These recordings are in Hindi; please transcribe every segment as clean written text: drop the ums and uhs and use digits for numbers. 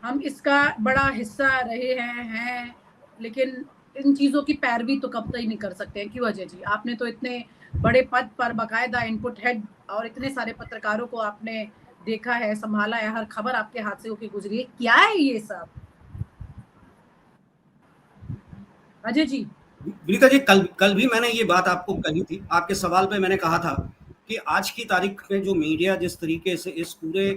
हम इसका बड़ा हिस्सा रहे हैं, लेकिन इन चीज़ों की पैरवी तो कब तक नहीं कर सकते हैं। क्यों अजय जी? आपने तो इतने बड़े पद पर बाकायदा इनपुट हेड और इतने सारे पत्रकारों को आपने देखा है, संभाला है, हर खबर आपके हाथ से होके गुजरी है। क्या है ये सब? अजय जी। विनीता जी, कल कल भी मैंने ये बात आपको कही थी। आपके सवाल पे मैंने कहा था कि आज की तारीख में जो मीडिया जिस तरीके से इस पूरे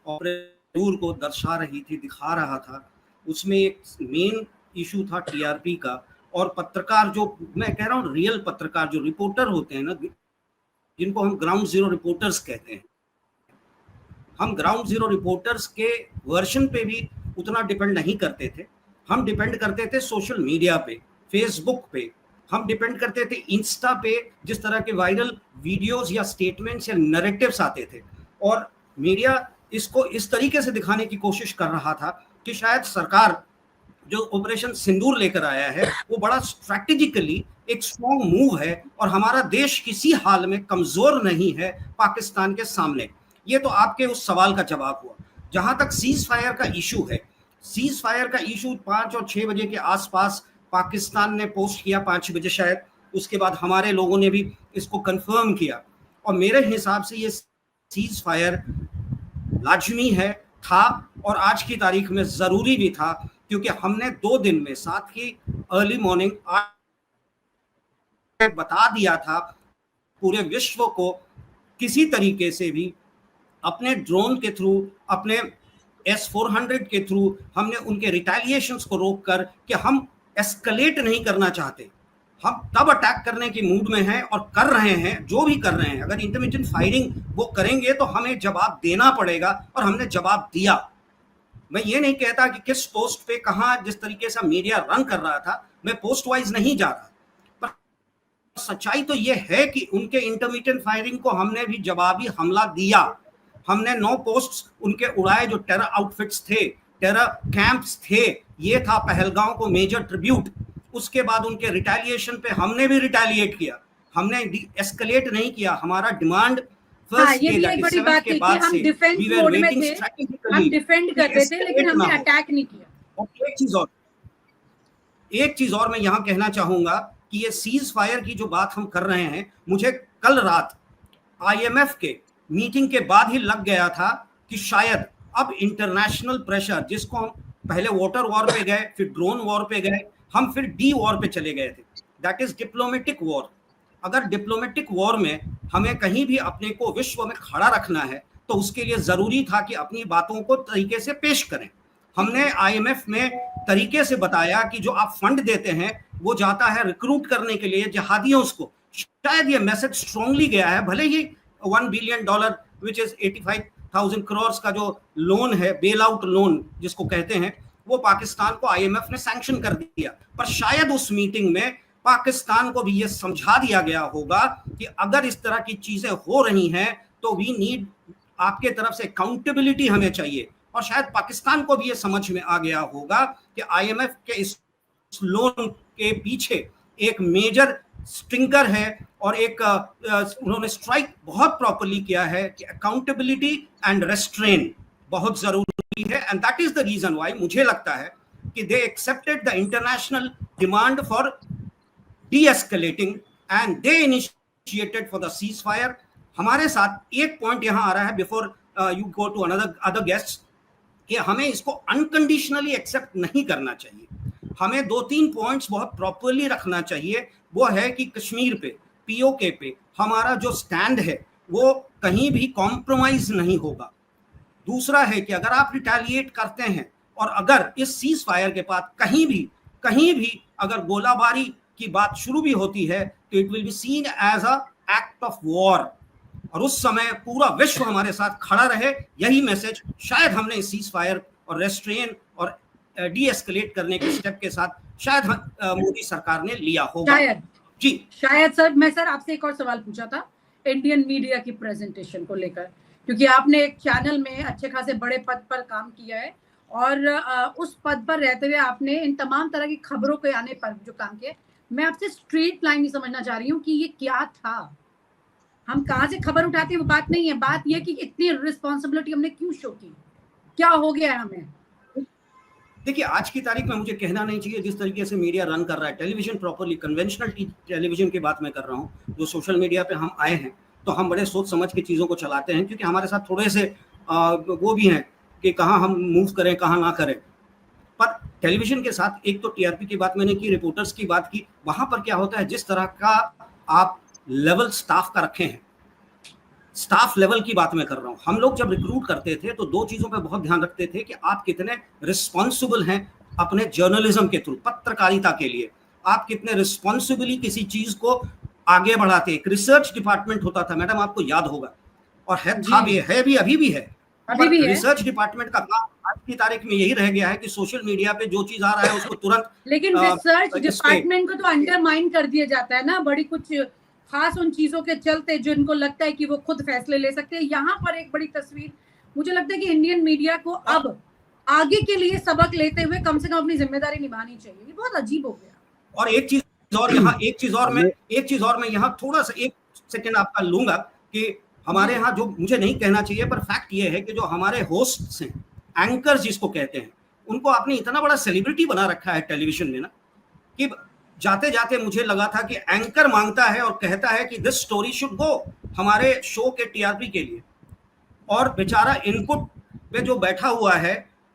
ऑपरेशन को दर्शा रही थी, दिखा रहा था, उसमें एक मेन इशू था टीआरपी का। और पत्रकार, जो मैं कह रहा हूँ रियल पत्रकार, जो रिपोर्टर होते हैं ना, जिनको हम ग्राउंड जीरो रिपोर्टर्स कहते हैं, हम ग्राउंड जीरो रिपोर्टर्स के वर्जन पे भी उतना डिपेंड नहीं करते थे। हम डिपेंड करते थे सोशल मीडिया पे, फेसबुक पे, हम डिपेंड करते थे इंस्टा पे, जिस तरह के वायरल वीडियोस या स्टेटमेंट्स या नैरेटिव्स आते थे। और मीडिया इसको इस तरीके से दिखाने की कोशिश कर रहा था कि शायद सरकार जो ऑपरेशन सिंदूर लेकर आया है वो बड़ा स्ट्रैटेजिकली एक स्ट्रॉन्ग मूव है और हमारा देश किसी हाल में कमजोर नहीं है पाकिस्तान के सामने। ये तो आपके उस सवाल का जवाब हुआ। जहां तक सीज फायर का इशू है, सीज फायर का इशू 5 और 6 बजे के आसपास पाकिस्तान ने पोस्ट किया, 5 बजे शायद। उसके बाद हमारे लोगों ने भी इसको कंफर्म किया और मेरे हिसाब से ये सीज फायर लाजमी है, था, और आज की तारीख में जरूरी भी था, क्योंकि हमने 2 दिन में, साथ ही अर्ली मॉर्निंग बता दिया था पूरे विश्व को, किसी तरीके से भी अपने ड्रोन के थ्रू, अपने S-400 के थ्रू हमने उनके रिटेलिएशंस को रोककर, कि हम एस्केलेट नहीं करना चाहते, हम तब अटैक करने की मूड में हैं और कर रहे हैं जो भी कर रहे हैं। अगर इंटरमिटेंट फायरिंग वो करेंगे तो हमें जवाब देना पड़ेगा, और हमने जवाब दिया। मैं ये नहीं कहता कि किस पोस्ट पे कहां, जिस तरीके से मीडिया रन कर रहा था, मैं पोस्ट वाइज नहीं जा रहा, पर सच्चाई तो ये है कि उनके इंटरमिटेंट फायरिंग को हमने भी जवाबी हमला दिया। हमने 9 पोस्ट उनके उड़ाए जो टेरर आउटफिट्स थे, टेरर कैंप्स थे। ये था पहलगांव को मेजर ट्रिब्यूट। उसके बाद उनके रिटेलिएशन पे हमने भी रिटेलिएट किया, हमने एस्केलेट नहीं किया। हमारा डिमांड हाँ, ये भी एक बड़ी बात थी कि हम डिफेंस मोड में थे, हम डिफेंड कर रहे थे, लेकिन हमने अटैक नहीं किया। और एक चीज और मैं यहाँ कहना चाहूंगा कि ये सीज फायर की जो बात हम कर रहे हैं, मुझे कल रात IMF के मीटिंग के बाद ही लग गया था कि शायद अब इंटरनेशनल प्रेशर, जिसको हम पहले वाटर वॉर पे गए, फिर ड्रोन वॉर पे गए, हम फिर डी वॉर पे चले गए थे, दैट इज डिप्लोमेटिक वॉर। अगर डिप्लोमेटिक वॉर में हमें कहीं भी अपने को विश्व में खड़ा रखना है तो उसके लिए जरूरी था कि अपनी बातों को तरीके से पेश करें। हमने IMF में तरीके से बताया कि जो आप फंड देते हैं वो जाता है रिक्रूट करने के लिए जिहादियों को। शायद ये मैसेज स्ट्रांगली गया है, भले ही $1 बिलियन विच इज 85,000 करोड़ का जो लोन है, बेल आउट लोन जिसको कहते हैं, वो पाकिस्तान को IMF ने सैंक्शन कर दिया, पर शायद उस मीटिंग में पाकिस्तान को भी ये समझा दिया गया होगा कि अगर इस तरह की चीजें हो रही हैं तो वी नीड, आपके तरफ से अकाउंटेबिलिटी हमें चाहिए। और शायद पाकिस्तान को भी ये समझ में आ गया होगा कि IMF के इस लोन के पीछे एक मेजर स्टिंगर है, और एक उन्होंने स्ट्राइक बहुत प्रॉपर्ली किया है कि अकाउंटेबिलिटी एंड रेस्ट्रेन बहुत जरूरी है। And that is the reason why मुझे लगता है कि they accepted the international demand for de-escalating and they initiated for the ceasefire। हमारे साथ एक पॉइंट यहां आ रहा है before you go to other guests, कि हमें इसको अनकंडीशनली एक्सेप्ट नहीं करना चाहिए। हमें 2-3 पॉइंट्स बहुत प्रॉपरली रखना चाहिए। वो है कि कश्मीर पे, POK पे हमारा जो स्टैंड है वो कहीं भी कॉम्प्रोमाइज नहीं होगा। दूसरा है कि अगर आप रिटेलिएट करते हैं और अगर इस सीज फायर के बाद कहीं भी अगर गोलाबारी की बात शुरू भी होती है तो it will be seen as a act of war, और उस समय पूरा विश्व हमारे साथ खड़ा रहे। यही मैसेज शायद हमने सीज फायर और रेस्ट्रेन और डी-एस्केलेट करने के स्टेप के साथ शायद मोदी सरकार ने लिया होगा। शायद जी, शायद सर। मैं सर आपसे एक और सवाल पूछा था इंडियन मीडिया की प्रेजेंटेशन को लेकर, क्योंकि आपने एक चैनल में अच्छे खासे बड़े पद पर काम किया है, और उस पद पर रहते हुए आपने इन तमाम तरह की खबरों के आने पर जो काम किया, मैं आपसे स्ट्रेट लाइन ही समझना चाह रही हूँ कि ये क्या था। हम कहाँ से खबर उठाते हैं वो बात नहीं है, बात ये कि इतनी रिस्पॉन्सिबिलिटी हमने क्यों शो की, क्या हो गया है हमें। देखिए, आज की तारीख में मुझे कहना नहीं चाहिए जिस तरीके से मीडिया रन कर रहा है, टेलीविजन प्रॉपर्ली, कन्वेंशनल टेलीविजन की बात मैं कर रहा हूँ, जो सोशल मीडिया पे हम आए हैं, तो हम बड़े सोच समझ के चीज़ों को चलाते हैं, क्योंकि हमारे साथ थोड़े से वो भी हैं कि कहाँ हम मूव करें, कहाँ ना करें। पर टेलीविजन के साथ एक तो टीआरपी की बात मैंने की, रिपोर्टर्स की बात की, वहाँ पर क्या होता है, जिस तरह का आप लेवल स्टाफ का रखे हैं, स्टाफ लेवल की बात मैं कर रहा हूं। हम लोग जब रिक्रूट करते थे तो दो चीजों पे बहुत ध्यान रखते थे कि आप कितने रिस्पॉन्सिबल हैं अपने जर्नलिज्म के थ्रू, पत्रकारिता के लिए आप कितने रिस्पॉन्सिबली किसी चीज को आगे बढ़ाते। एक रिसर्च डिपार्टमेंट होता था, मैडम आपको याद होगा, और है भी अभी भी है। पर रिसर्च डिपार्टमेंट का काम आज की तारीख में यही रह गया है कि सोशल मीडिया पे जो चीज आ रहा है उसको तुरंत, लेकिन रिसर्च डिपार्टमेंट को तो अंडरमाइन कर दिया जाता है ना, बड़ी कुछ खास उन चीजों के चलते जो इनको लगता है कि वो खुद फैसले ले सकते हैं। यहाँ पर एक बड़ी तस्वीर मुझे लगता है कि इंडियन मीडिया को अब आगे के लिए सबक लेते हुए कम से कम अपनी जिम्मेदारी निभानी चाहिए। ये बहुत अजीब हो गया। और एक चीज और मैं यहाँ थोड़ा सा एक सेकंड आपका लूंगा कि हमारे यहाँ जो मुझे नहीं कहना चाहिए, पर फैक्ट ये है कि जो हमारे होस्ट्स हैं, एंकर्स जिसको कहते हैं, उनको आपने इतना बड़ा सेलिब्रिटी बना रखा है टेलीविजन में ना, कि जाते जाते मुझे लगा था कि एंकर मांगता है और कहता है कि दिस स्टोरी शुड गो हमारे शो के टीआरपी के लिए, और बेचारा इनपुट पे जो बैठा हुआ है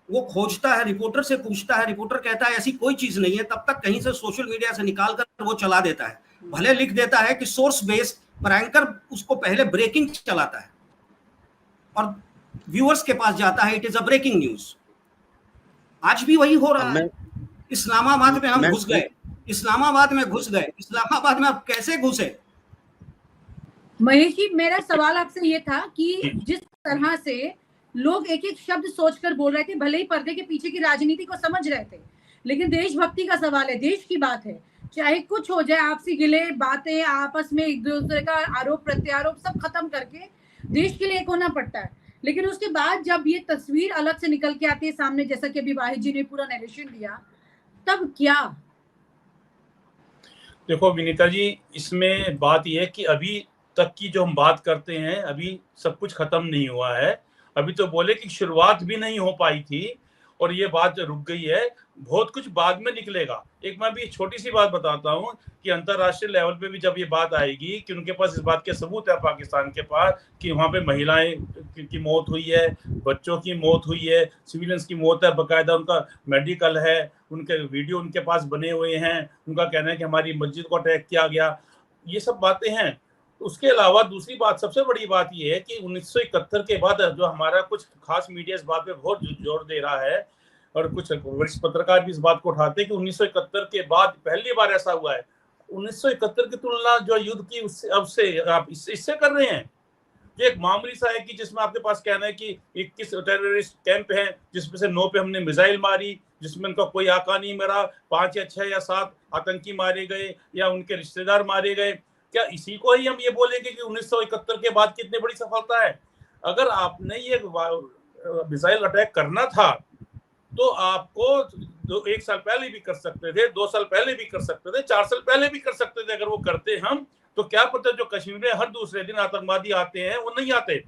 वो खोजता है, रिपोर्टर से पूछता है, रिपोर्टर कहता है ऐसी कोई चीज नहीं है, तब तक कहीं से सोशल मीडिया से निकाल कर वो चला देता है, भले लिख देता है कि सोर्स बेस्ड, पर एंकर उसको पहले ब्रेकिंग चलाता है और व्यूअर्स के पास जाता है, it is a breaking news. आज भी वही हो रहा है। इस्लामाबाद में हम घुस गए, इस्लामाबाद में आप कैसे घुसे? महेश जी, मेरा सवाल आपसे ये था कि जिस तरह से लोग एक एक शब्द सोचकर बोल रहे थे, भले ही पर्दे के पीछे की राजनीति को समझ रहे थे, लेकिन देशभक्ति का सवाल है, देश की बात है, चाहे कुछ हो जाए, आपसी गिले बातें, आपस में एक दूसरे का आरोप प्रत्यारोप सब खत्म करके देश के लिए एक होना पड़ता है। लेकिन उसके बाद जब ये तस्वीर अलग से निकल के आती है सामने, जैसा कि अभी वाहिद जी ने पूरा नरेशन दिया, तब क्या? देखो विनीता जी, इसमें बात यह है कि अभी तक की जो हम बात करते हैं, अभी सब कुछ खत्म नहीं हुआ है। अभी तो बोले कि शुरुआत भी नहीं हो पाई थी और ये बात रुक गई है, बहुत कुछ बाद में निकलेगा। एक मैं भी छोटी सी बात बताता हूँ कि अंतर्राष्ट्रीय लेवल पे भी जब ये बात आएगी कि उनके पास इस बात के सबूत है, पाकिस्तान के पास, कि वहाँ पे महिलाएं की मौत हुई है, बच्चों की मौत हुई है, सिविलियंस की मौत है, बाकायदा उनका मेडिकल है, उनके वीडियो उनके पास बने हुए हैं, उनका कहना है कि हमारी मस्जिद को अटैक किया गया, ये सब बातें हैं। उसके अलावा दूसरी बात, सबसे बड़ी बात यह है कि 1971 के बाद जो हमारा कुछ खास मीडिया इस बात पे बहुत जोर दे रहा है और कुछ वरिष्ठ पत्रकार भी इस बात को उठाते हैं कि 1971 के बाद पहली बार ऐसा हुआ है। 1971 की तुलना जो युद्ध की उससे अब से आप इससे कर रहे हैं, जो एक मामूली सा है कि जिसमें आपके पास कहना है कि 21 टेररिस्ट कैंप हैं जिसमें से 9 पे हमने मिसाइल मारी, जिसमें उनका कोई आका नहीं मरा, 5 या 6 या 7 आतंकी मारे गए या उनके रिश्तेदार मारे गए। क्या इसी को ही हम ये बोलेंगे कि 1971 के बाद कितनी बड़ी सफलता है? अगर आपने ये मिसाइल अटैक करना था तो आपको 1 साल पहले भी कर सकते थे, 2 साल पहले भी कर सकते थे, 4 साल पहले भी कर सकते थे। अगर वो करते हम, तो क्या पता जो कश्मीर में हर दूसरे दिन आतंकवादी आते हैं वो नहीं आते।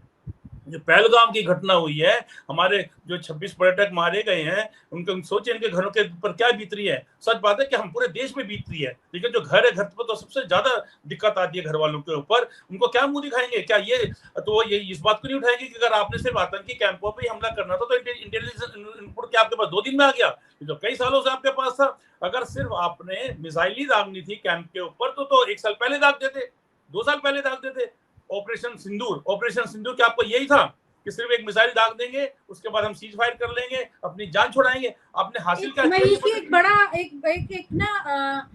जो पहलगाम की घटना हुई है, हमारे जो 26 पर्यटक मारे गए हैं, उनके सोचे इनके घरों के ऊपर क्या बीत रही है। सच बात है कि हम पूरे देश में बीत रही है, लेकिन जो घर है, घर पर तो सबसे ज्यादा दिक्कत आती है घर वालों के ऊपर। उनको क्या मुंह दिखाएंगे? क्या ये तो ये इस बात को नहीं उठाएंगे कि अगर आपने सिर्फ आतंकी कैंपों पर ही हमला करना था तो इंटेलिजेंस इनपुट क्या आपके पास 2 दिन में आ गया? जो कई सालों से आपके पास था। अगर सिर्फ आपने मिसाइल ही दागनी थी कैंप के ऊपर तो 1 साल पहले दाग देते, 2 साल पहले दाग देते। ऑपरेशन सिंदूर क्या आपको यही था कि सिर्फ एक मिसाइल दाग देंगे, उसके बाद हम सीज फायर कर लेंगे, अपनी जान छुड़ाएंगे? आपने हासिल क्या किया? एक बड़ा एक ना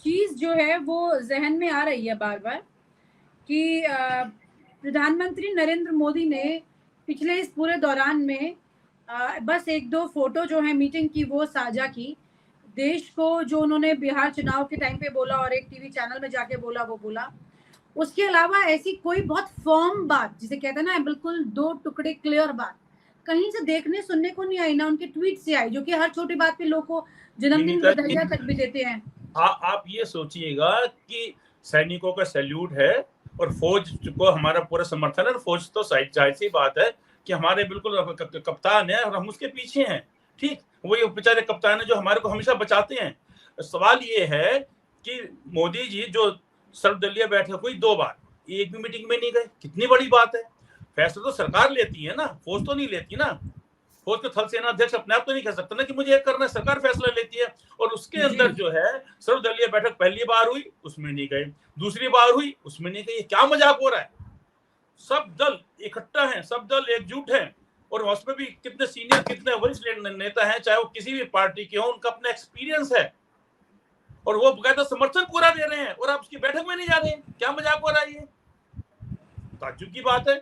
चीज जो है वो जहन में आ रही है बार बार कि प्रधानमंत्री नरेंद्र मोदी ने पिछले इस पूरे दौरान में बस 1-2 फोटो जो है मीटिंग की वो साझा की। देश को जो उन्होंने बिहार चुनाव के टाइम पे बोला और एक टीवी चैनल में जाके बोला वो बोला। उसके अलावा ऐसी कोई बहुत फर्म बात, जिसे कहते हैं ना बिल्कुल 2 टुकड़े क्लियर बात, कहीं से देखने सुनने को नहीं आई, ना उनके ट्वीट से आई, जो कि हर छोटी बात पे लोगों को जन्मदिन बधाइयां तक भी देते हैं। आप ये सोचिएगा कि सैनिकों का सैल्यूट है और फौज को हमारा पूरा समर्थन है। फौज तो जाहिर सी बात है कि हमारे बिल्कुल कप्तान है और हम उसके पीछे हैं, ठीक, वही बेचारे कप्तान है जो हमारे को हमेशा बचाते हैं। सवाल ये है कि मोदी जी जो सर्वदलीय बैठक हुई 2 बार, एक भी मीटिंग में नहीं गए, कितनी बड़ी बात है। फैसला तो सरकार लेती है ना, फौज तो नहीं लेती ना। फौज के थल सेना अध्यक्ष अपने आप तो नहीं कह सकता ना कि मुझे ये करना है, सरकार फैसला लेती है। और उसके अंदर जो है सर्वदलीय बैठक पहली बार हुई, उसमें नहीं गए, दूसरी बार हुई, उसमें नहीं गए। क्या मजाक हो रहा है? सब दल इकट्ठा हैं, सब दल एकजुट हैं, और उसमें भी कितने सीनियर, कितने वरिष्ठ नेता हैं, चाहे वो किसी भी पार्टी के हो, उनका अपना एक्सपीरियंस है, और वो बकायदा समर्थन पूरा दे रहे हैं, और आप उसकी बैठक में नहीं जा रहे हैं। क्या मजाक हो रहा है? ये ताज्जुब की बात है।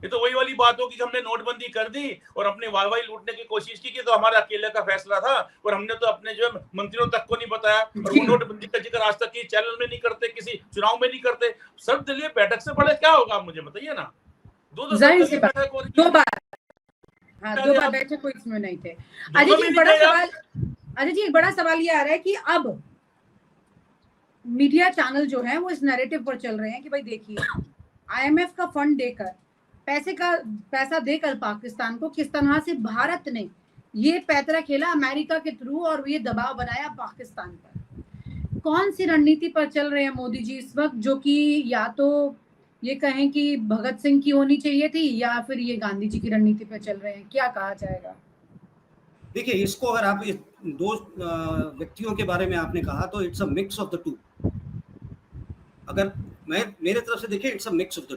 ये तो वही वाली बात होगी कि हमने नोटबंदी कर दी और अपने वाहवाही लूटने की कोशिश की कि तो हमारा अकेले का फैसला था, और हमने तो अपने जो मंत्रियों तक को नहीं बताया, और वो नोटबंदी का जिक्र आज तक की चैनल में नहीं करते, किसी चुनाव में नहीं करते। सर्वदलीय बैठक से बड़े क्या होगा, आप मुझे बताइए ना। दो बार, 2 बार, हाँ 2 बार बैठक कोई इसमें नहीं थे। अजय जी एक बड़ा सवाल ये आ रहा है कि अब मीडिया चैनल जो है वो इस नैरेटिव पर चल रहे हैं कि भाई देखिए IMF का फंड देकर, पैसा देकर पाकिस्तान को किस तरह से भारत ने ये पैतरा खेला अमेरिका के थ्रू, और ये दबाव बनाया पाकिस्तान पर। कौन सी रणनीति पर चल रहे हैं मोदी जी इस वक्त, जो कि या तो ये कहें कि भगत सिंह की होनी चाहिए थी, या फिर ये गांधी जी की रणनीति पर चल रहे हैं? क्या कहा जाएगा? देखिए, इसको अगर आप इस 2 व्यक्तियों के बारे में आपने कहा तो it's a mix of the two. अगर मेरे तरफ से देखिए, it's a mix of the two.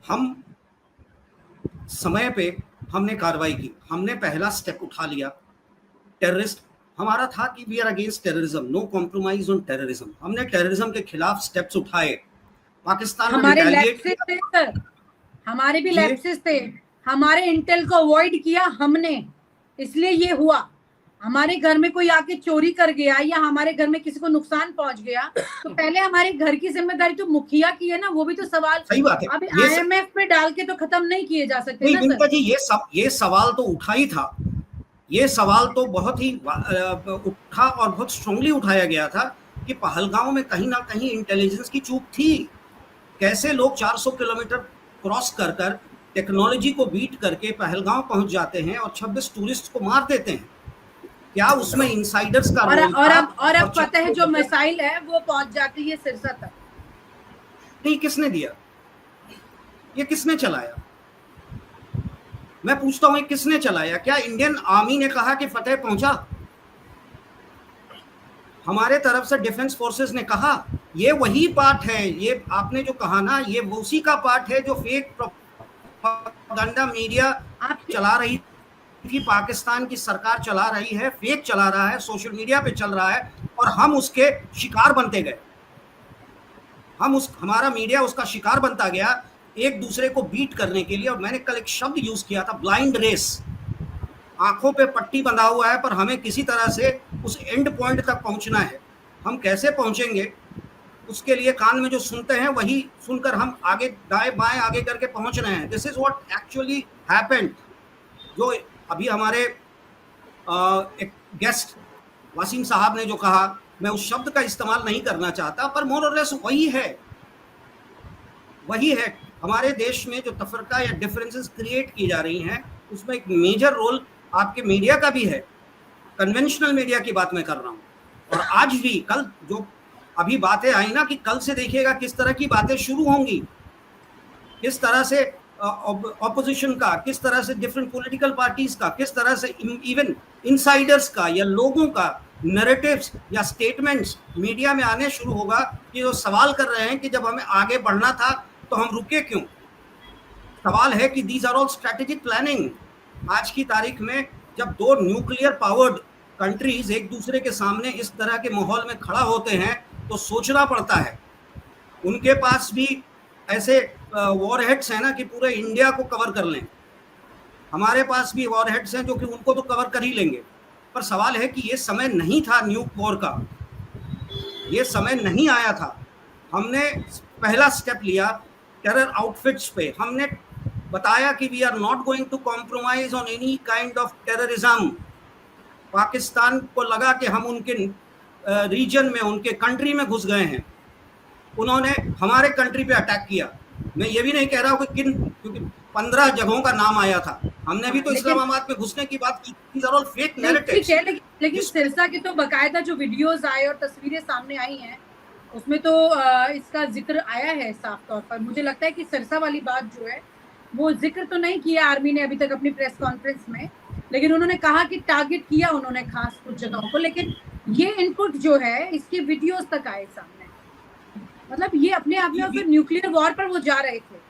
हम समय पे हमने कार्रवाई की, हमने पहला स्टेप उठा लिया। टेररिस्ट हमारा था कि we are against terrorism, no compromise on terrorism. हमने टेररिज्म के खिलाफ स्टेप्स उठाए। पाकिस्तान हमारे लैप्सेस थे सर, हमारे भी लैप्सेस थे, हमारे इंटेल को अवॉइड किया हमने, इसलिए ये हुआ। हमारे घर में कोई आके चोरी कर गया या हमारे घर में किसी को नुकसान पहुंच गया, तो पहले हमारे घर की जिम्मेदारी तो मुखिया की है ना। वो भी तो सवाल सही बात है, अब IMF पे डाल के तो खत्म नहीं किए जा सकते नहीं ना बिंका सर। जी, ये सवाल तो उठा ही था। ये सवाल तो बहुत ही उठा और बहुत स्ट्रांगली उठाया गया था कि पहलगांव में कहीं ना कहीं इंटेलिजेंस की चूक थी। कैसे लोग 400 किलोमीटर क्रॉस कर टेक्नोलॉजी को बीट करके पहलगांव पहुंच जाते हैं और 26 टूरिस्ट को मार देते हैं। क्या उसमें इनसाइडर्स का रोल था? और अब पता है जो मिसाइल है वो पहुंच जाती है सिरसा तक। नहीं, किसने दिया? ये किसने चलाया? मैं पूछता हूं, किसने चलाया? क्या इंडियन आर्मी ने कहा कि फतेह पहुंचा? हमारे तरफ से डिफेंस फोर्सेस ने कहा। ये वही पार्ट है, ये आपने जो कहा ना, ये उसी का पार्ट है जो फेक प्रोपेगेंडा मीडिया चला रही थी, पाकिस्तान की सरकार चला रही है, फेक चला रहा है, सोशल मीडिया पे चल रहा है, और हम उसके शिकार बनते गए। हमारा मीडिया उसका शिकार बनता गया एक दूसरे को बीट करने के लिए। और मैंने कल एक शब्द यूज किया था, ब्लाइंड रेस। आंखों पे पट्टी बंधा हुआ है, पर हमें किसी तरह से उस एंड पॉइंट तक पहुंचना है। हम कैसे पहुंचेंगे, उसके लिए कान में जो सुनते हैं वही सुनकर हम आगे दाएं बाएं आगे करके पहुंच रहे हैं। This is what actually happened. जो अभी हमारे एक गेस्ट वसीम साहब ने जो कहा, मैं उस शब्द का इस्तेमाल नहीं करना चाहता, पर मोर और लेस वही है। हमारे देश में जो तफरका या डिफरेंसेस क्रिएट की जा रही हैं, उसमें एक मेजर रोल आपके मीडिया का भी है। कन्वेंशनल मीडिया की बात मैं कर रहा हूँ। और आज भी, कल जो अभी बातें आई ना, कि कल से देखिएगा किस तरह की बातें शुरू होंगी, किस तरह से ऑपोजिशन का, किस तरह से डिफरेंट पॉलिटिकल पार्टीज का, किस तरह से इवन इनसाइडर्स का या लोगों का नैरेटिव्स या स्टेटमेंट्स मीडिया में आने शुरू होगा कि जो सवाल कर रहे हैं कि जब हमें आगे बढ़ना था तो हम रुके क्यों। सवाल है कि these are all strategic planning. आज की तारीख में जब 2 न्यूक्लियर पावर्ड कंट्रीज एक दूसरे के सामने इस तरह के माहौल में खड़ा होते हैं तो सोचना पड़ता है। उनके पास भी ऐसे वॉरहेड्स हैं ना कि पूरे इंडिया को कवर कर लें। हमारे पास भी वॉरहेड्स हैं जो कि उनको तो कवर कर ही लेंगे। पर सवाल है कि ये समय नहीं था न्यूक वॉर का, ये समय नहीं आया था। हमने पहला स्टेप लिया टेरर आउटफिट्स पे। हमने बताया कि we are not going to compromise on any kind of terrorism. Pakistan को लगा कि हम उनके रीजन में, उनके कंट्री में घुस गए हैं। उन्होंने हमारे कंट्री पे अटैक किया। मैं ये भी नहीं कह रहा हूँ कि क्योंकि 15 जगहों का नाम आया था। हमने भी तो लेकिन इस्लामाबाद में घुसने की बात की, these are all fake ठीक है, narratives। लेकिन सिरसा के तो बकायदा जो वीडियोस आए और तस्वीरें सामने आई हैं उसमें तो इसका जिक्र आया है साफ तौर पर। मुझे लगता है कि सिरसा वाली बात जो है वो जिक्र तो नहीं किया आर्मी ने अभी तक अपनी प्रेस कॉन्फ्रेंस में, लेकिन उन्होंने कहा कि टारगेट किया उन्होंने खास कुछ जगहों को, लेकिन ये इनपुट जो है इसके वीडियोस तक आए सामने। मतलब ये अपने आप में फिर न्यूक्लियर वॉर पर वो जा रहे थे।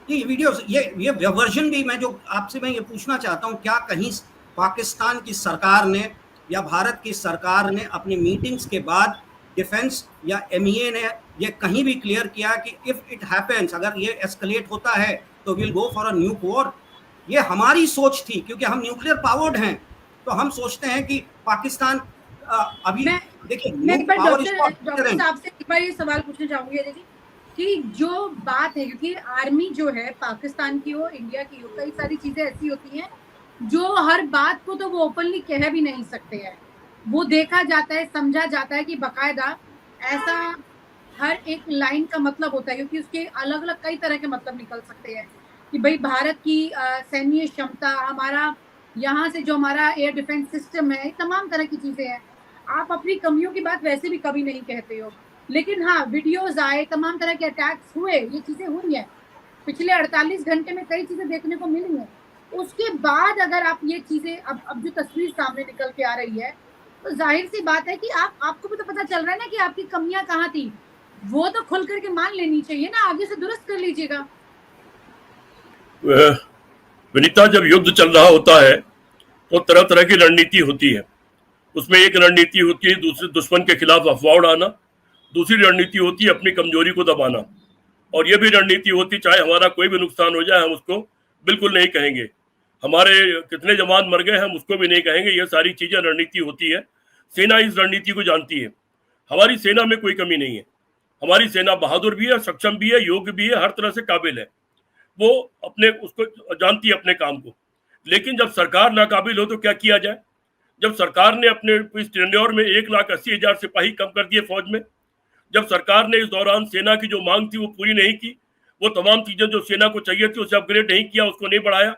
ये वीडियोस, ये वर्जन भी मैं जो आपसे मैं ये पूछना चाहता हूँ, क्या कहीं पाकिस्तान की सरकार ने या भारत की सरकार ने अपनी मीटिंग्स के बाद डिफेंस या एमईए ने ये कहीं भी क्लियर किया कि इफ इट हैपेंस, अगर ये एस्केलेट होता है तो will go for a न्यूक war? ये हमारी सोच थी क्योंकि हम न्यूक्लियर पावर्ड हैं, तो हम सोचते हैं कि पाकिस्तान अभी देखिए मैं डॉक्टर साहब से एक बार ये सवाल पूछना चाहूंगी देखिए कि जो बात है, क्योंकि आर्मी जो है पाकिस्तान की हो इंडिया की हो, कई सारी चीजें ऐसी होती हैं जो हर बात को तो वो ओपनली कह भी नहीं सकते हैं, वो देखा जाता है, समझा जाता है कि बकायदा ऐसा हर एक लाइन का मतलब होता है, क्योंकि उसके अलग अलग कई तरह के मतलब निकल सकते हैं कि भाई भारत की सैन्य क्षमता, हमारा यहाँ से जो हमारा एयर डिफेंस सिस्टम है, तमाम तरह की चीजें हैं। आप अपनी कमियों की बात वैसे भी कभी नहीं कहते हो, लेकिन हाँ वीडियोस आए, तमाम तरह के अटैक्स हुए, ये चीजें हुई हैं पिछले 48 घंटे में, कई चीजें देखने को मिली हैं। उसके बाद अगर आप ये चीजें अब जो तस्वीर सामने निकल के आ रही है, तो जाहिर सी बात है कि आपको भी तो पता चल रहा है ना कि आपकी कमियां कहाँ थी, वो तो खुल करके मान लेनी चाहिए ना, आगे से दुरुस्त कर लीजिएगा। विनीता, जब युद्ध चल रहा होता है तो तरह तरह की रणनीति होती है। उसमें एक रणनीति होती है दूसरे दुश्मन के खिलाफ अफवाह उड़ाना, दूसरी रणनीति होती है अपनी कमजोरी को दबाना, और यह भी रणनीति होती चाहे हमारा कोई भी नुकसान हो जाए हम उसको बिल्कुल नहीं कहेंगे, हमारे कितने जवान मर गए हम उसको भी नहीं कहेंगे। ये सारी चीजें रणनीति होती है। सेना इस रणनीति को जानती है। हमारी सेना में कोई कमी नहीं है। हमारी सेना बहादुर भी है, सक्षम भी है, योग्य भी है, हर तरह से काबिल है। वो अपने उसको जानती है अपने काम को। लेकिन जब सरकार नाकाबिल हो तो क्या किया जाए? जब सरकार ने अपने इस टेन्योर में 1,80,000 सिपाही कम कर दिए फौज में, जब सरकार ने इस दौरान सेना की जो मांग थी वो पूरी नहीं की, वो तमाम चीजें जो सेना को चाहिए थी उसे अपग्रेड नहीं किया, उसको नहीं बढ़ाया,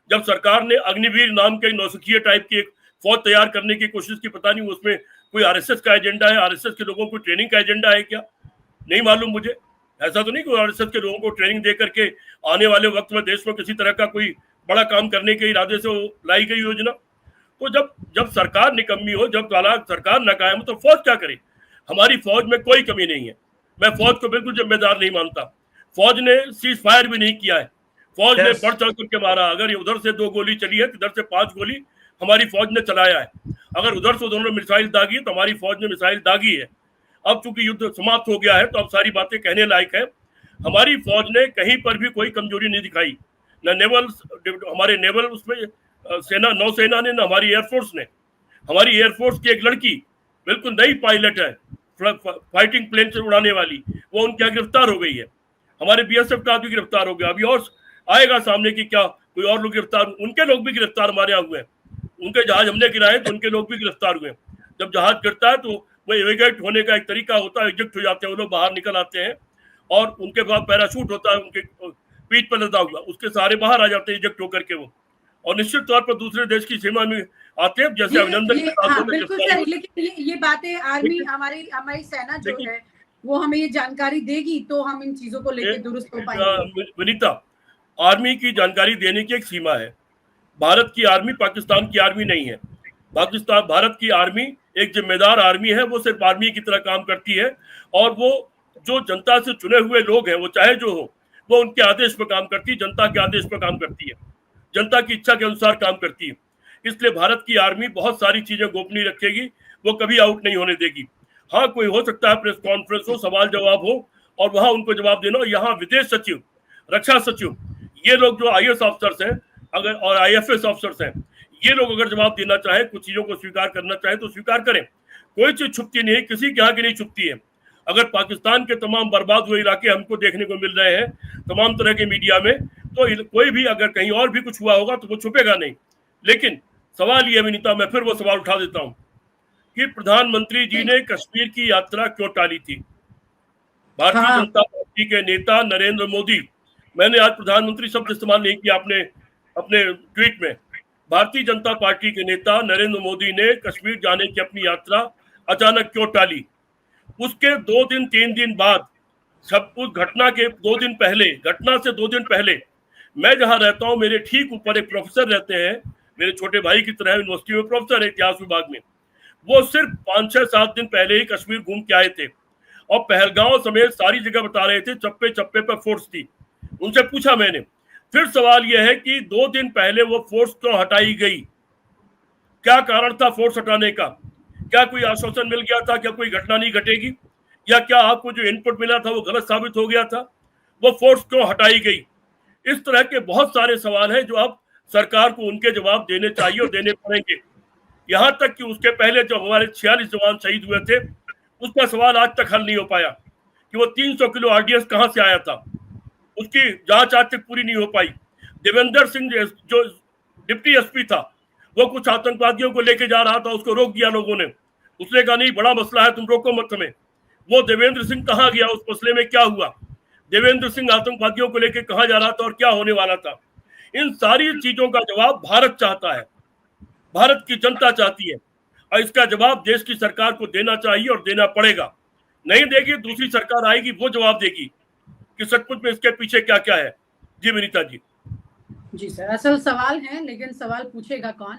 जब सरकार ने अग्निवीर नाम के नौसिखिया टाइप की एक फौज तैयार करने की कोशिश की, पता नहीं उसमें कोई आरएसएस का एजेंडा है, आरएसएस के लोगों को ट्रेनिंग का एजेंडा है क्या, नहीं मालूम मुझे। ऐसा तो नहीं कि आरएसएस के लोगों को ट्रेनिंग दे करके आने वाले वक्त में देश में किसी तरह का कोई बड़ा काम करने के इरादे से लाई गई योजना। तो जब सरकार निकम्मी हो, जब सरकार नाकायम हो, तो फौज क्या करे? हमारी फौज में कोई कमी नहीं है। मैं फौज को बिल्कुल जिम्मेदार नहीं मानता। फौज ने सीज फायर भी नहीं किया है। फौज ने बढ़ चढ़ करके मारा। अगर उधर से 2 गोली चली है, इधर से 5 गोली हमारी फौज ने चलाया है। अगर उधर से उन्होंने मिसाइल दागी है तो हमारी फौज ने मिसाइल दागी है। अब चूंकि युद्ध समाप्त हो गया है तो अब सारी बातें कहने लायक है। हमारी फौज ने कहीं पर भी कोई कमजोरी नहीं दिखाई, न नेवल, हमारे नेवल उसमें सेना, नौसेना ने, न हमारी एयरफोर्स ने। हमारी एयरफोर्स की एक लड़की बिल्कुल नई पायलट है, फाइटिंग प्लेन से उड़ाने वाली, वो उनके यहाँ गिरफ्तार हो गई है। हमारे बीएसएफ का भी गिरफ्तार हो गया। अभी और आएगा सामने की क्या कोई और लोग गिरफ्तार, उनके लोग भी गिरफ्तार हमारे यहाँ हुए हैं। उनके जहाज हमने गिराए तो उनके लोग भी गिरफ्तार हुए। जब जहाज गिरता है तो वो एवेकेट होने का एक तरीका होता है, इजेक्ट हो जाते हैं वो लोग, बाहर निकल आते हैं, और उनके पास पैराशूट होता है उनके पीठ पर लदा हुआ, उसके सहारे बाहर आ जाते हैं इजेक्ट होकर के वो, और निश्चित तौर पर दूसरे देश की सीमा में आते हैं, जैसे अभिनंदन के साथ। हाँ, बिल्कुल सर, लेकिन ये बातें आर्मी, हमारी सेना जो है वो हमें ये जानकारी देगी तो हम इन चीजों को लेकर दुरुस्त हो पाएंगे। विनीता, आर्मी की जानकारी देने की एक सीमा है। भारत की आर्मी पाकिस्तान की आर्मी नहीं है। भारत की आर्मी एक जिम्मेदार आर्मी है। वो सिर्फ आर्मी की तरह काम करती है, और वो जो जनता से चुने हुए लोग हैं, वो चाहे जो हो, वो उनके आदेश पर काम करती है, जनता के आदेश पर काम करती है, जनता की इच्छा के अनुसार काम करती है। इसलिए भारत की आर्मी बहुत सारी चीजें गोपनीय रखेगी, वो कभी आउट नहीं होने देगी। हाँ, कोई हो सकता है प्रेस कॉन्फ्रेंस हो, सवाल जवाब हो, और वहां उनको जवाब देना। यहाँ विदेश सचिव, रक्षा सचिव, ये लोग जो आईएएस ऑफिसर्स हैं अगर, और आईएफएस ऑफिसर्स हैं, ये लोग अगर जवाब देना चाहे, कुछ चीजों को स्वीकार करना चाहे तो स्वीकार करें। कोई चीज छुपती नहीं है, किसी के यहाँ की नहीं छुपती है। अगर पाकिस्तान के तमाम बर्बाद हुए इलाके हमको देखने को मिल रहे हैं तमाम तरह के मीडिया में, तो कोई भी अगर कहीं और भी कुछ हुआ होगा तो वो छुपेगा नहीं। लेकिन सवाल ये विनीता, मैं फिर वो सवाल उठा देता हूं कि प्रधानमंत्री जी ने कश्मीर की यात्रा क्यों टाली थी? भारतीय जनता पार्टी के नेता नरेंद्र मोदी, मैंने आज प्रधानमंत्री शब्द इस्तेमाल नहीं किया, आपने अपने ट्वीट में, भारतीय जनता पार्टी के नेता नरेंद्र मोदी ने कश्मीर जाने की अपनी यात्रा अचानक क्यों टाली। उसके 2 दिन 3 दिन बाद, सब उस घटना के 2 दिन पहले, घटना से 2 दिन पहले, मैं जहां रहता हूं मेरे ठीक ऊपर एक प्रोफेसर रहते हैं, मेरे छोटे भाई की तरह यूनिवर्सिटी में प्रोफेसर है इतिहास विभाग में। वो सिर्फ 5-6-7 दिन पहले ही कश्मीर घूम के आए थे और पहलगांव समेत सारी जगह बता रहे थे, चप्पे चप्पे पर फोर्स थी। उनसे पूछा मैंने, फिर सवाल यह है कि 2 दिन पहले वो फोर्स क्यों हटाई गई, क्या कारण था फोर्स हटाने का? क्या कोई आश्वासन मिल गया था, क्या कोई घटना नहीं घटेगी, या क्या आपको जो इनपुट मिला था वो गलत साबित हो गया था? वो फोर्स क्यों हटाई गई? इस तरह के बहुत सारे सवाल हैं जो अब सरकार को उनके जवाब देने चाहिए और देने पड़ेंगे। यहाँ तक कि उसके पहले जो हमारे 46 जवान शहीद हुए थे, उसका सवाल आज तक हल नहीं हो पाया कि वो 300 किलो आरडीएक्स कहां से आया था। उसकी जांच आज तक पूरी नहीं हो पाई। देवेंद्र सिंह जो डिप्टी एसपी था, वो कुछ आतंकवादियों को लेके जा रहा था, उसको रोक दिया लोगों ने। उसने कहा नहीं, बड़ा मसला है, तुम रोको मत हमें। वो देवेंद्र सिंह कहाँ गया, उस मसले में क्या हुआ? देवेंद्र सिंह आतंकवादियों को लेकर कहां जा रहा था और क्या होने वाला था? इन सारी चीजों का जवाब भारत चाहता है, भारत की जनता चाहती है, और इसका जवाब देश की सरकार को देना चाहिए और देना पड़ेगा। नहीं देगी, दूसरी सरकार आएगी, वो जवाब देगी कि सचमुच में इसके पीछे क्या क्या है। जी विनीता जी। जी सर, असल सवाल है, लेकिन सवाल पूछेगा कौन?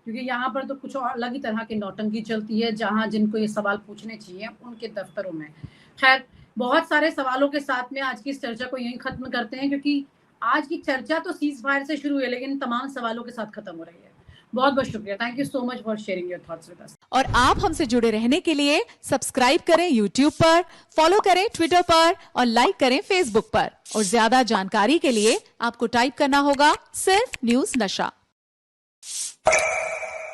क्योंकि यहाँ पर तो कुछ और अलग ही तरह की नौटंकी चलती है, जहाँ जिनको ये सवाल पूछने चाहिए उनके दफ्तरों में। खैर, बहुत सारे सवालों के साथ में आज की इस चर्चा को यहीं खत्म करते हैं, क्योंकि आज की चर्चा तो सीज फायर से शुरू हुई, लेकिन तमाम सवालों के साथ खत्म हो रही है। बहुत बहुत शुक्रिया, thank you so much for sharing your thoughts with us. और आप हमसे जुड़े रहने के लिए सब्सक्राइब करें YouTube पर, फॉलो करें Twitter पर और लाइक करें Facebook पर। और ज्यादा जानकारी के लिए आपको टाइप करना होगा सिर्फ न्यूज नशा।